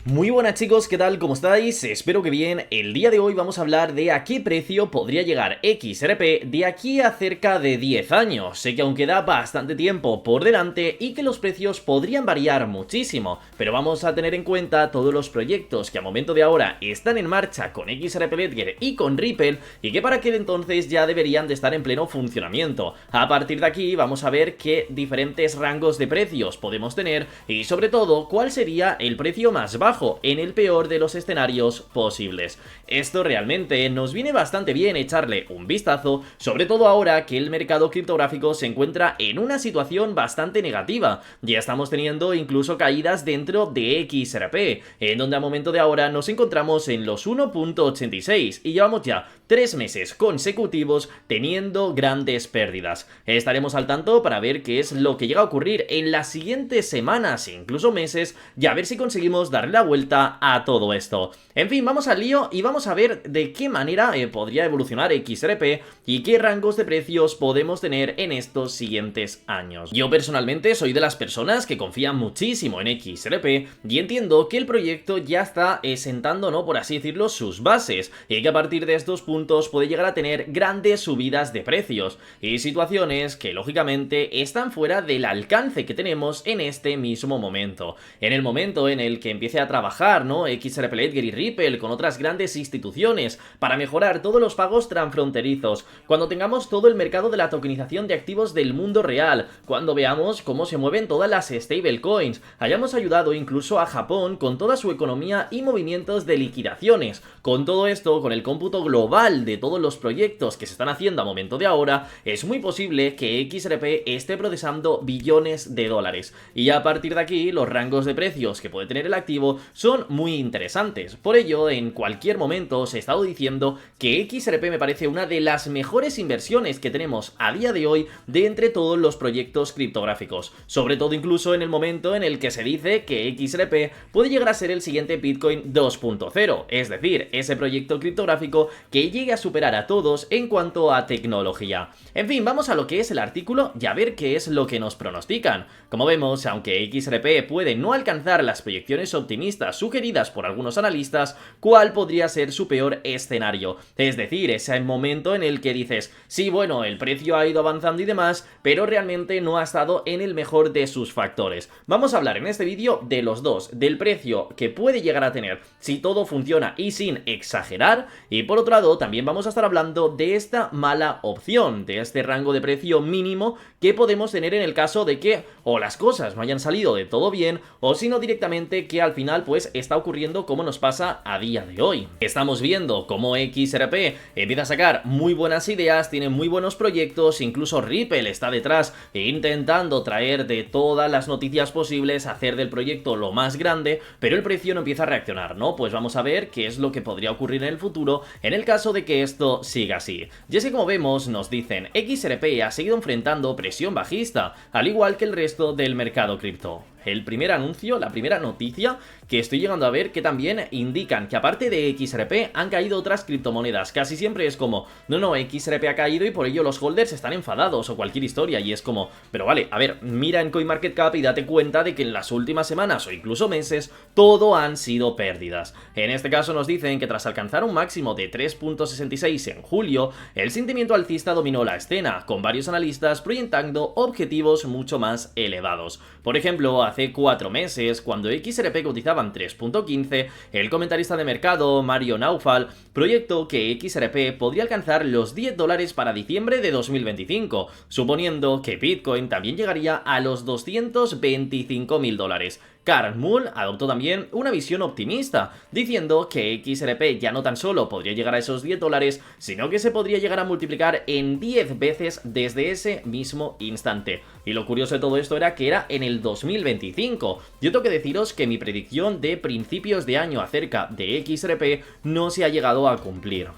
Muy buenas chicos, ¿qué tal? ¿Cómo estáis? Espero que bien. El día de hoy vamos a hablar de a qué precio podría llegar XRP de aquí a cerca de 10 años. Sé que aún queda bastante tiempo por delante y que los precios podrían variar muchísimo, pero vamos a tener en cuenta todos los proyectos que a momento de ahora están en marcha con XRP Ledger y con Ripple y que para aquel entonces ya deberían de estar en pleno funcionamiento. A partir de aquí vamos a ver qué diferentes rangos de precios podemos tener y sobre todo cuál sería el precio más bajo en el peor de los escenarios posibles. Esto realmente nos viene bastante bien echarle un vistazo, sobre todo ahora que el mercado criptográfico se encuentra en una situación bastante negativa. Ya estamos teniendo incluso caídas dentro de XRP, en donde a momento de ahora nos encontramos en los 1.86 y llevamos ya 3 meses consecutivos teniendo grandes pérdidas. Estaremos al tanto para ver qué es lo que llega a ocurrir en las siguientes semanas e incluso meses y a ver si conseguimos darle la vuelta a todo esto. En fin, vamos al lío y vamos a ver de qué manera podría evolucionar XRP y qué rangos de precios podemos tener en estos siguientes años. Yo personalmente soy de las personas que confían muchísimo en XRP y entiendo que el proyecto ya está sentando, ¿no?, por así decirlo, sus bases y que a partir de estos puntos puede llegar a tener grandes subidas de precios y situaciones que lógicamente están fuera del alcance que tenemos en este mismo momento. En el momento en el que empiece a trabajar, ¿no?, XRP Ledger y Ripple con otras grandes instituciones para mejorar todos los pagos transfronterizos, cuando tengamos todo el mercado de la tokenización de activos del mundo real, cuando veamos cómo se mueven todas las stablecoins, hayamos ayudado incluso a Japón con toda su economía y movimientos de liquidaciones. Con todo esto, con el cómputo global de todos los proyectos que se están haciendo a momento de ahora, es muy posible que XRP esté procesando billones de dólares. Y a partir de aquí, los rangos de precios que puede tener el activo son muy interesantes. Por ello, en cualquier momento os he estado diciendo que XRP me parece una de las mejores inversiones que tenemos a día de hoy de entre todos los proyectos criptográficos. Sobre todo incluso en el momento en el que se dice que XRP puede llegar a ser el siguiente Bitcoin 2.0, es decir, ese proyecto criptográfico que llegue a superar a todos en cuanto a tecnología. En fin, vamos a lo que es el artículo y a ver qué es lo que nos pronostican. Como vemos, aunque XRP puede no alcanzar las proyecciones optimistas sugeridas por algunos analistas, ¿cuál podría ser su peor escenario? Es decir, ese momento en el que dices, sí, bueno, el precio ha ido avanzando y demás, pero realmente no ha estado en el mejor de sus factores. Vamos a hablar en este vídeo de los dos, del precio que puede llegar a tener si todo funciona y sin exagerar, y por otro lado también vamos a estar hablando de esta mala opción, de este rango de precio mínimo que podemos tener en el caso de que o las cosas no hayan salido de todo bien, o si no directamente que al final pues está ocurriendo como nos pasa a día de hoy. Estamos viendo cómo XRP empieza a sacar muy buenas ideas, tiene muy buenos proyectos, incluso Ripple está detrás intentando traer de todas las noticias posibles, hacer del proyecto lo más grande, pero el precio no empieza a reaccionar, ¿no? Pues vamos a ver qué es lo que podría ocurrir en el futuro en el caso de que esto siga así. Y es que, como vemos, nos dicen, XRP ha seguido enfrentando presión bajista, al igual que el resto del mercado cripto. El primer anuncio, la primera noticia que estoy llegando a ver que también indican que aparte de XRP han caído otras criptomonedas. Casi siempre es como, no, XRP ha caído y por ello los holders están enfadados o cualquier historia, y es como, pero vale, a ver, mira en CoinMarketCap y date cuenta de que en las últimas semanas o incluso meses todo han sido pérdidas. En este caso nos dicen que tras alcanzar un máximo de 3.66 en julio, el sentimiento alcista dominó la escena, con varios analistas proyectando objetivos mucho más elevados. Por ejemplo, hace 4 meses, cuando XRP cotizaba en 3.15, el comentarista de mercado Mario Naufal proyectó que XRP podría alcanzar los $10 para diciembre de 2025, suponiendo que Bitcoin también llegaría a los $225.000. Carl Mull adoptó también una visión optimista, diciendo que XRP ya no tan solo podría llegar a esos $10, sino que se podría llegar a multiplicar en 10 veces desde ese mismo instante. Y lo curioso de todo esto era que era en el 2025. Yo tengo que deciros que mi predicción de principios de año acerca de XRP no se ha llegado a cumplir.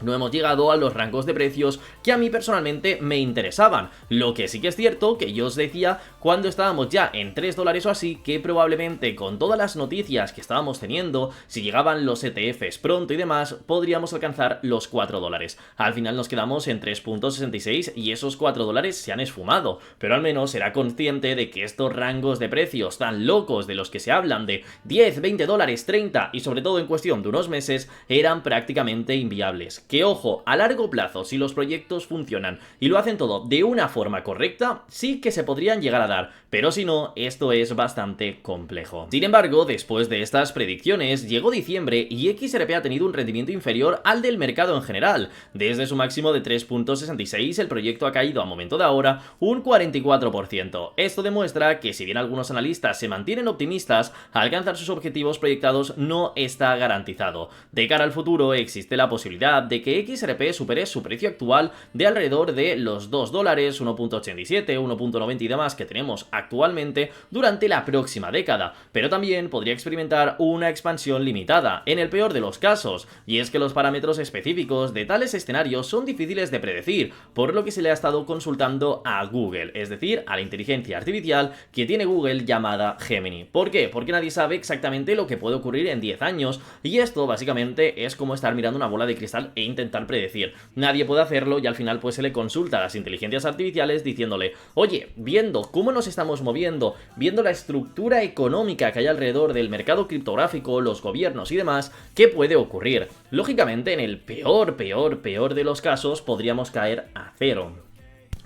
no hemos llegado a los rangos de precios que a mí personalmente me interesaban. Lo que sí que es cierto que yo os decía cuando estábamos ya en 3 dólares o así, que probablemente con todas las noticias que estábamos teniendo, si llegaban los ETFs pronto y demás, podríamos alcanzar los 4 dólares. Al final nos quedamos en 3,66 y esos 4 dólares se han esfumado, pero al menos era consciente de que estos rangos de precios tan locos de los que se hablan de 10, 20 dólares, 30 y sobre todo en cuestión de unos meses, eran prácticamente inviables. Que ojo, a largo plazo, si los proyectos funcionan y lo hacen todo de una forma correcta, sí que se podrían llegar a dar, pero si no, esto es bastante complejo. Sin embargo, después de estas predicciones, llegó diciembre y XRP ha tenido un rendimiento inferior al del mercado en general. Desde su máximo de 3,66, el proyecto ha caído a momento de ahora un 44%. Esto demuestra que si bien algunos analistas se mantienen optimistas, alcanzar sus objetivos proyectados no está garantizado. De cara al futuro, existe la posibilidad de que XRP supere su precio actual de alrededor de los 2 dólares, 1,87, 1,90 y demás que tenemos actualmente durante la próxima década, pero también podría experimentar una expansión limitada, en el peor de los casos, y es que los parámetros específicos de tales escenarios son difíciles de predecir, por lo que se le ha estado consultando a Google, es decir, a la inteligencia artificial que tiene Google llamada Gemini. ¿Por qué? Porque nadie sabe exactamente lo que puede ocurrir en 10 años, y esto básicamente es como estar mirando una bola de cristal e intentar predecir. Nadie puede hacerlo y al final pues se le consulta a las inteligencias artificiales diciéndole, oye, viendo cómo nos estamos moviendo, viendo la estructura económica que hay alrededor del mercado criptográfico, los gobiernos y demás, ¿qué puede ocurrir? Lógicamente, en el peor de los casos, podríamos caer a cero.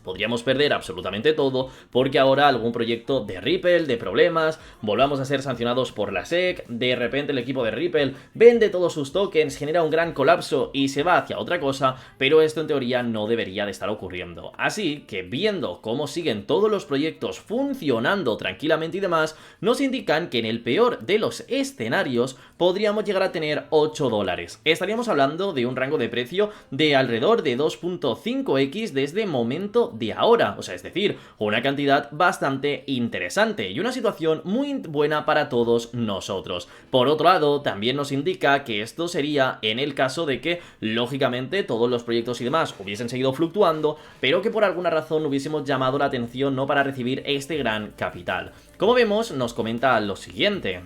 Podríamos perder absolutamente todo porque ahora algún proyecto de Ripple, de problemas, volvamos a ser sancionados por la SEC, de repente el equipo de Ripple vende todos sus tokens, genera un gran colapso y se va hacia otra cosa, pero esto en teoría no debería de estar ocurriendo. Así que viendo cómo siguen todos los proyectos funcionando tranquilamente y demás, nos indican que en el peor de los escenarios podríamos llegar a tener 8 dólares. Estaríamos hablando de un rango de precio de alrededor de 2,5x desde momento de ahora, o sea, es decir, una cantidad bastante interesante y una situación muy buena para todos nosotros. Por otro lado, también nos indica que esto sería en el caso de que, lógicamente, todos los proyectos y demás hubiesen seguido fluctuando, pero que por alguna razón hubiésemos llamado la atención no para recibir este gran capital. Como vemos, nos comenta lo siguiente.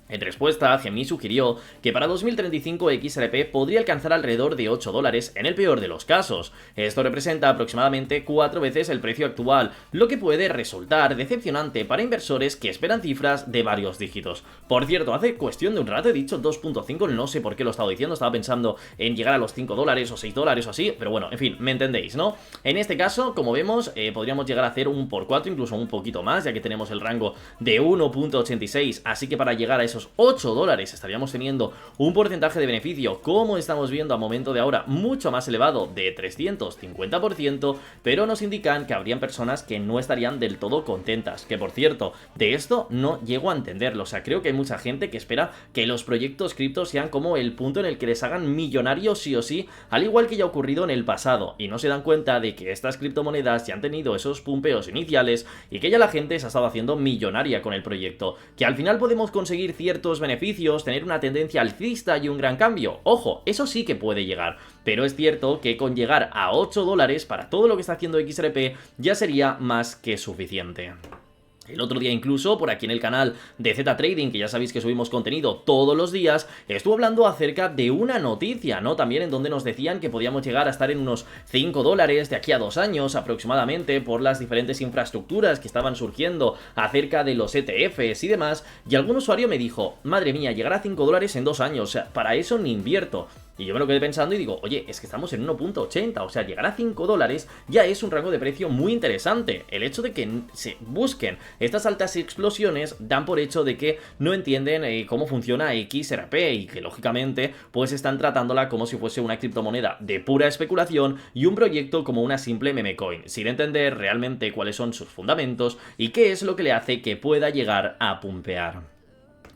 En respuesta, Gemini sugirió que para 2035 XRP podría alcanzar alrededor de 8 dólares en el peor de los casos. Esto representa aproximadamente 4 veces el precio actual, lo que puede resultar decepcionante para inversores que esperan cifras de varios dígitos. Por cierto, hace cuestión de un rato he dicho 2,5, no sé por qué lo he estado diciendo, estaba pensando en llegar a los 5 dólares o 6 dólares o así, pero bueno, en fin, me entendéis, ¿no? En este caso, como vemos, podríamos llegar a hacer un por 4, incluso un poquito más, ya que tenemos el rango de 1,86, así que para llegar a esos 8 dólares estaríamos teniendo un porcentaje de beneficio, como estamos viendo a momento de ahora, mucho más elevado de 350%, pero nos indican que habrían personas que no estarían del todo contentas, que por cierto, de esto no llego a entenderlo, o sea, creo que hay mucha gente que espera que los proyectos cripto sean como el punto en el que les hagan millonarios sí o sí, al igual que ya ha ocurrido en el pasado, y no se dan cuenta de que estas criptomonedas ya han tenido esos pumpeos iniciales y que ya la gente se ha estado haciendo millonaria con el proyecto, que al final podemos conseguir ciertos beneficios, tener una tendencia alcista y un gran cambio. Ojo, eso sí que puede llegar, pero es cierto que con llegar a 8 dólares para todo lo que está haciendo XRP ya sería más que suficiente. El otro día incluso, por aquí en el canal de Z Trading, que ya sabéis que subimos contenido todos los días, estuve hablando acerca de una noticia, ¿no? También en donde nos decían que podíamos llegar a estar en unos 5 dólares de aquí a 2 años aproximadamente por las diferentes infraestructuras que estaban surgiendo acerca de los ETFs y demás, y algún usuario me dijo, madre mía, llegar a 5 dólares en 2 años, o sea, para eso ni invierto. Y yo me lo quedé pensando y digo, oye, es que estamos en 1,80, o sea, llegar a 5 dólares ya es un rango de precio muy interesante. El hecho de que se busquen estas altas explosiones dan por hecho de que no entienden cómo funciona XRP y que lógicamente pues están tratándola como si fuese una criptomoneda de pura especulación y un proyecto como una simple meme coin, sin entender realmente cuáles son sus fundamentos y qué es lo que le hace que pueda llegar a pumpear.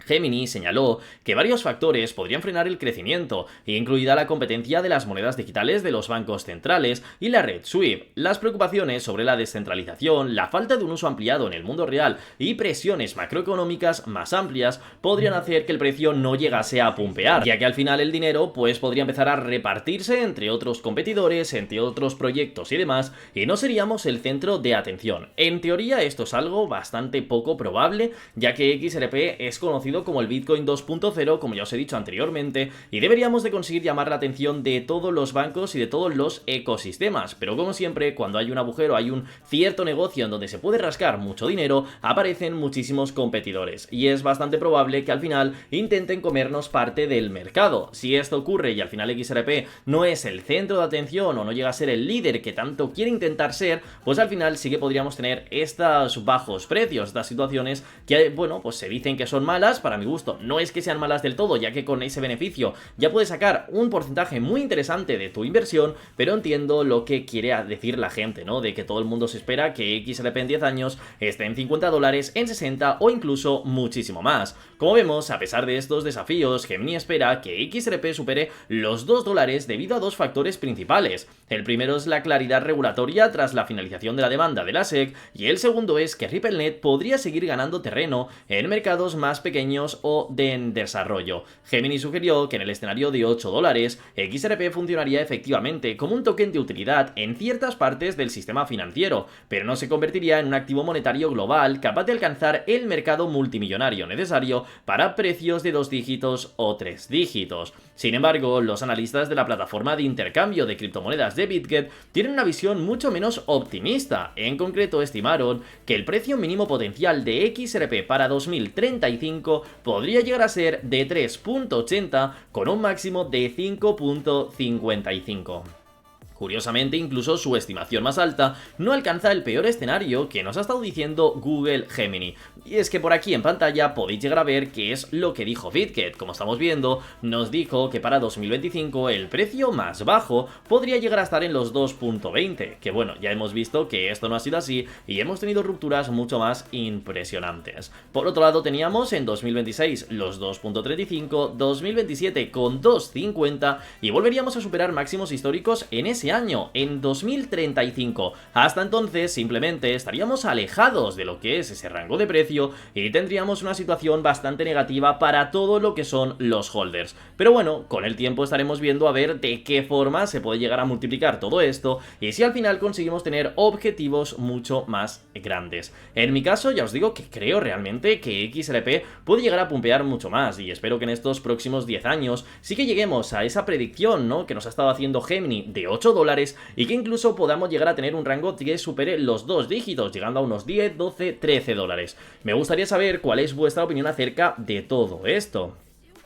Gemini señaló que varios factores podrían frenar el crecimiento, incluida la competencia de las monedas digitales de los bancos centrales y la red SWIFT, las preocupaciones sobre la descentralización, la falta de un uso ampliado en el mundo real y presiones macroeconómicas más amplias podrían hacer que el precio no llegase a pumpear, ya que al final el dinero pues podría empezar a repartirse entre otros competidores, entre otros proyectos y demás, y no seríamos el centro de atención. En teoría esto es algo bastante poco probable, ya que XRP es conocido como el Bitcoin 2.0, como ya os he dicho anteriormente, y deberíamos de conseguir llamar la atención de todos los bancos y de todos los ecosistemas, pero como siempre, cuando hay un agujero, hay un cierto negocio en donde se puede rascar mucho dinero, aparecen muchísimos competidores, y es bastante probable que al final intenten comernos parte del mercado. Si esto ocurre y al final XRP no es el centro de atención o no llega a ser el líder que tanto quiere intentar ser, pues al final sí que podríamos tener estos bajos precios, estas situaciones que, bueno, pues se dicen que son malas. Para mi gusto no es que sean malas del todo, ya que con ese beneficio ya puedes sacar un porcentaje muy interesante de tu inversión, pero entiendo lo que quiere decir la gente, ¿no? De que todo el mundo se espera que XRP en 10 años esté en $50, en 60 o incluso muchísimo más. Como vemos, a pesar de estos desafíos, Gemini espera que XRP supere los $2 debido a dos factores principales. El primero es la claridad regulatoria tras la finalización de la demanda de la SEC, y el segundo es que RippleNet podría seguir ganando terreno en mercados más pequeños o en desarrollo. Gemini sugirió que en el escenario de $8, XRP funcionaría efectivamente como un token de utilidad en ciertas partes del sistema financiero, pero no se convertiría en un activo monetario global capaz de alcanzar el mercado multimillonario necesario para precios de 2 dígitos o 3 dígitos. Sin embargo, los analistas de la plataforma de intercambio de criptomonedas de BitGet tienen una visión mucho menos optimista. En concreto, estimaron que el precio mínimo potencial de XRP para 2035 podría llegar a ser de 3.80 con un máximo de 5.55. Curiosamente, incluso su estimación más alta no alcanza el peor escenario que nos ha estado diciendo Google Gemini. Y es que por aquí en pantalla podéis llegar a ver qué es lo que dijo BitGet. Como estamos viendo, nos dijo que para 2025 el precio más bajo podría llegar a estar en los 2.20, que bueno, ya hemos visto que esto no ha sido así y hemos tenido rupturas mucho más impresionantes. Por otro lado, teníamos en 2026 los 2.35, 2027 con 2.50 y volveríamos a superar máximos históricos en ese año, en 2035. Hasta entonces simplemente estaríamos alejados de lo que es ese rango de precio y tendríamos una situación bastante negativa para todo lo que son los holders. Pero bueno, con el tiempo estaremos viendo a ver de qué forma se puede llegar a multiplicar todo esto y si al final conseguimos tener objetivos mucho más grandes. En mi caso, ya os digo que creo realmente que XRP puede llegar a pumpear mucho más y espero que en estos próximos 10 años sí que lleguemos a esa predicción, ¿no?, que nos ha estado haciendo Gemini de $8 y que incluso podamos llegar a tener un rango que supere los 2 dígitos, llegando a unos 10, 12, 13 dólares. Me gustaría saber cuál es vuestra opinión acerca de todo esto.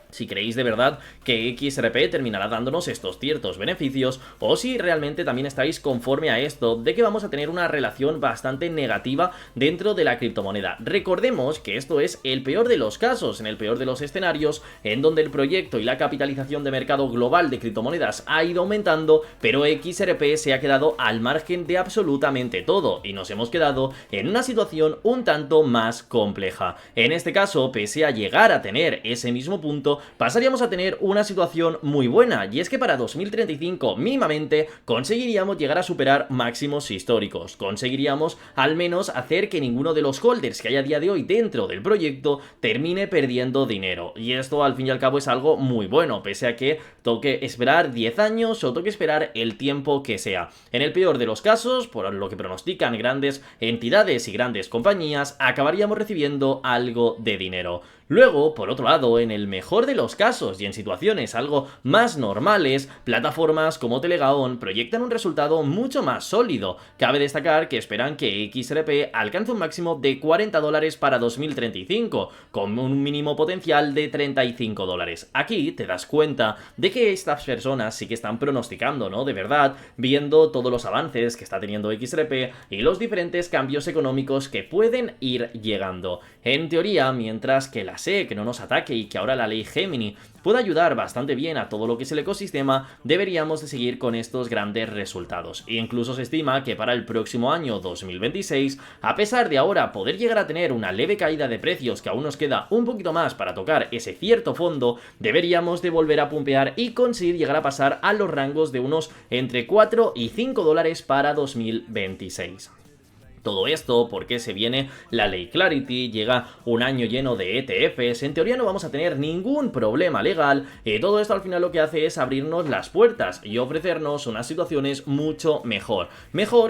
Si creéis de verdad que XRP terminará dándonos estos ciertos beneficios o si realmente también estáis conforme a esto de que vamos a tener una relación bastante negativa dentro de la criptomoneda. Recordemos que esto es el peor de los casos, en el peor de los escenarios en donde el proyecto y la capitalización de mercado global de criptomonedas ha ido aumentando, pero XRP se ha quedado al margen de absolutamente todo y nos hemos quedado en una situación un tanto más compleja. En este caso, pese a llegar a tener ese mismo punto, pasaríamos a tener una situación muy buena, y es que para 2035 mínimamente conseguiríamos llegar a superar máximos históricos, conseguiríamos al menos hacer que ninguno de los holders que hay a día de hoy dentro del proyecto termine perdiendo dinero, y esto al fin y al cabo es algo muy bueno, pese a que toque esperar 10 años o toque esperar el tiempo que sea. En el peor de los casos, por lo que pronostican grandes entidades y grandes compañías, acabaríamos recibiendo algo de dinero. Luego, por otro lado, en el mejor de los casos y en situaciones algo más normales, plataformas como Telegaon proyectan un resultado mucho más sólido. Cabe destacar que esperan que XRP alcance un máximo de $40 para 2035, con un mínimo potencial de $35. Aquí te das cuenta de que estas personas sí que están pronosticando, ¿no?, de verdad, viendo todos los avances que está teniendo XRP y los diferentes cambios económicos que pueden ir llegando. En teoría, mientras que la SEC no nos ataque y que ahora la ley Gemini pueda ayudar bastante bien a todo lo que es el ecosistema, deberíamos de seguir con estos grandes resultados. E incluso se estima que para el próximo año 2026, a pesar de ahora poder llegar a tener una leve caída de precios, que aún nos queda un poquito más para tocar ese cierto fondo, deberíamos de volver a pumpear y conseguir llegar a pasar a los rangos de unos entre 4 y 5 dólares para 2026. Todo esto porque se viene la ley Clarity, llega un año lleno de ETFs, en teoría no vamos a tener ningún problema legal, y todo esto al final lo que hace es abrirnos las puertas y ofrecernos unas situaciones mucho mejor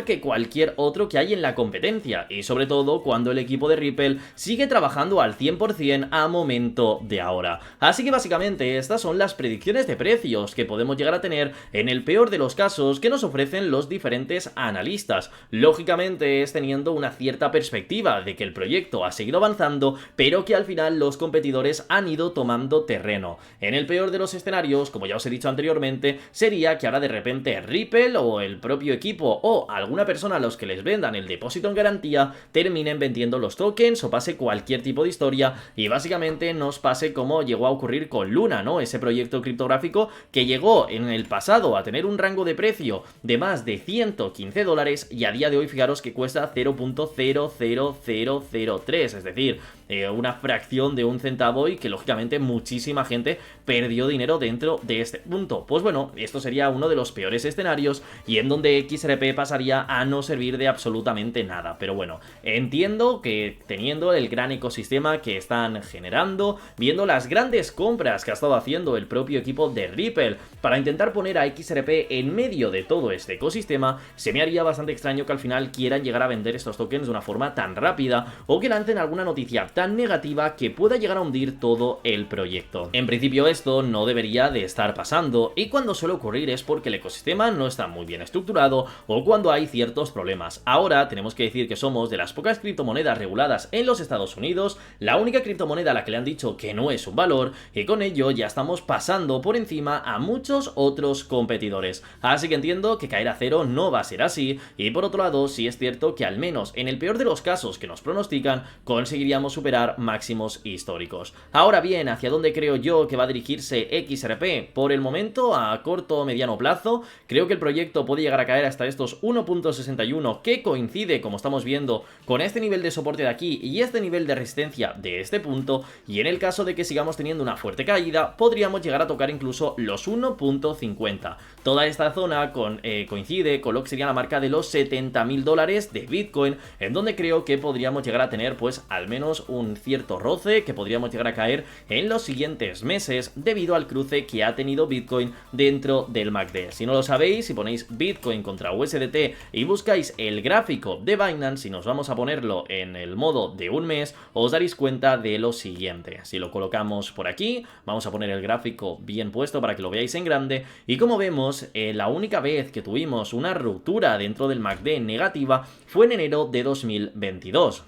que cualquier otro que hay en la competencia, y sobre todo cuando el equipo de Ripple sigue trabajando al 100% a momento de ahora. Así que básicamente estas son las predicciones de precios que podemos llegar a tener en el peor de los casos que nos ofrecen los diferentes analistas. Lógicamente teniendo una cierta perspectiva de que el proyecto ha seguido avanzando, pero que al final los competidores han ido tomando terreno. En el peor de los escenarios, como ya os he dicho anteriormente, sería que ahora de repente Ripple o el propio equipo o alguna persona a los que les vendan el depósito en garantía terminen vendiendo los tokens o pase cualquier tipo de historia y básicamente nos pase como llegó a ocurrir con Luna, ¿no? Ese proyecto criptográfico que llegó en el pasado a tener un rango de precio de más de 115 dólares y a día de hoy fijaros que cuesta 0.00003, es decir, una fracción de un centavo, y que lógicamente muchísima gente perdió dinero dentro de este punto. Pues bueno, esto sería uno de los peores escenarios y en donde XRP pasaría a no servir de absolutamente nada. Pero bueno, entiendo que teniendo el gran ecosistema que están generando, viendo las grandes compras que ha estado haciendo el propio equipo de Ripple para intentar poner a XRP en medio de todo este ecosistema, se me haría bastante extraño que al final quieran llegar a vender estos tokens de una forma tan rápida o que lancen alguna noticia tan negativa que pueda llegar a hundir todo el proyecto. En principio esto no debería de estar pasando, y cuando suele ocurrir es porque el ecosistema no está muy bien estructurado o cuando hay ciertos problemas. Ahora tenemos que decir que somos de las pocas criptomonedas reguladas en los Estados Unidos, la única criptomoneda a la que le han dicho que no es un valor, y con ello ya estamos pasando por encima a muchos otros competidores. Así que entiendo que caer a cero no va a ser así, y por otro lado sí es cierto que al menos en el peor de los casos que nos pronostican conseguiríamos superar máximos históricos. Ahora bien, ¿hacia dónde creo yo que va a dirigirse XRP? Por el momento, a corto o mediano plazo, creo que el proyecto puede llegar a caer hasta estos 1.61, que coincide, como estamos viendo, con este nivel de soporte de aquí y este nivel de resistencia de este punto, y en el caso de que sigamos teniendo una fuerte caída, podríamos llegar a tocar incluso los 1.50. Toda esta zona coincide con lo que sería la marca de los $70.000 de Bitcoin, en donde creo que podríamos llegar a tener pues al menos un cierto roce, que podríamos llegar a caer en los siguientes meses debido al cruce que ha tenido Bitcoin dentro del MACD. Si no lo sabéis, si ponéis Bitcoin contra USDT y buscáis el gráfico de Binance, y nos vamos a ponerlo en el modo de un mes, os daréis cuenta de lo siguiente. Si lo colocamos por aquí, vamos a poner el gráfico bien puesto para que lo veáis en grande, y como vemos, la única vez que tuvimos una ruptura dentro del MACD negativa fue en enero de 2022.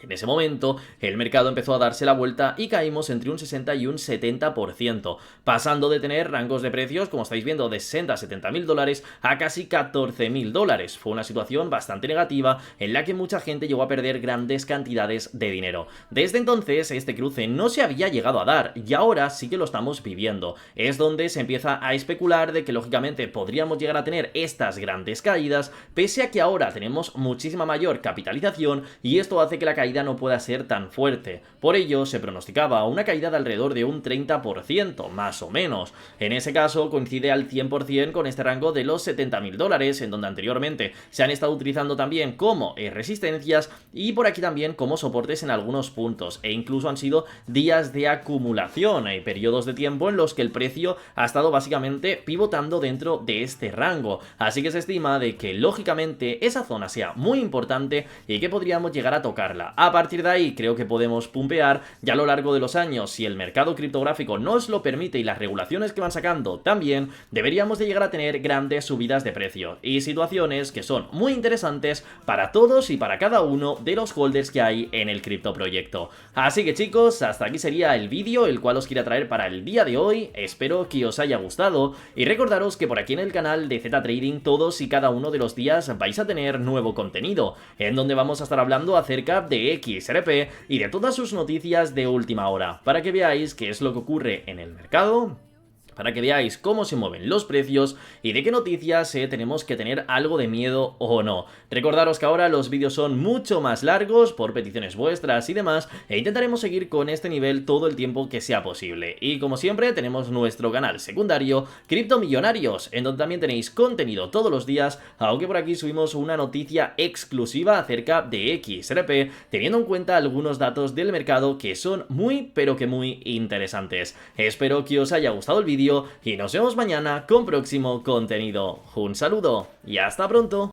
En ese momento, el mercado empezó a darse la vuelta y caímos entre un 60 y un 70%, pasando de tener rangos de precios, como estáis viendo, de 60 a 70 mil dólares a casi 14 mil dólares. Fue una situación bastante negativa en la que mucha gente llegó a perder grandes cantidades de dinero. Desde entonces, este cruce no se había llegado a dar y ahora sí que lo estamos viviendo. Es donde se empieza a especular de que, lógicamente, podríamos llegar a tener estas grandes caídas, pese a que ahora tenemos muchísima mayor capitalización y esto hace que la caída no pueda ser tan fuerte. Por ello se pronosticaba una caída de alrededor de un 30%, más o menos. En ese caso coincide al 100% con este rango de los 70 mil dólares, en donde anteriormente se han estado utilizando también como resistencias y por aquí también como soportes en algunos puntos, e incluso han sido días de acumulación, periodos de tiempo en los que el precio ha estado básicamente pivotando dentro de este rango. Así que se estima de que lógicamente esa zona sea muy importante y que podríamos llegar a tocarla. A partir de ahí creo que podemos pumpear ya a lo largo de los años. Si el mercado criptográfico nos lo permite y las regulaciones que van sacando también, deberíamos de llegar a tener grandes subidas de precio y situaciones que son muy interesantes para todos y para cada uno de los holders que hay en el criptoproyecto. Así que chicos, hasta aquí sería el vídeo el cual os quería traer para el día de hoy. Espero que os haya gustado y recordaros que por aquí en el canal de Z Trading todos y cada uno de los días vais a tener nuevo contenido en donde vamos a estar hablando acerca de de XRP y de todas sus noticias de última hora, para que veáis qué es lo que ocurre en el mercado, para que veáis cómo se mueven los precios y de qué noticias tenemos que tener algo de miedo o no. Recordaros que ahora los vídeos son mucho más largos por peticiones vuestras y demás, e intentaremos seguir con este nivel todo el tiempo que sea posible. Y como siempre tenemos nuestro canal secundario Criptomillonarios, en donde también tenéis contenido todos los días, aunque por aquí subimos una noticia exclusiva acerca de XRP, teniendo en cuenta algunos datos del mercado que son muy pero que muy interesantes. Espero que os haya gustado el vídeo y nos vemos mañana con próximo contenido. Un saludo y hasta pronto.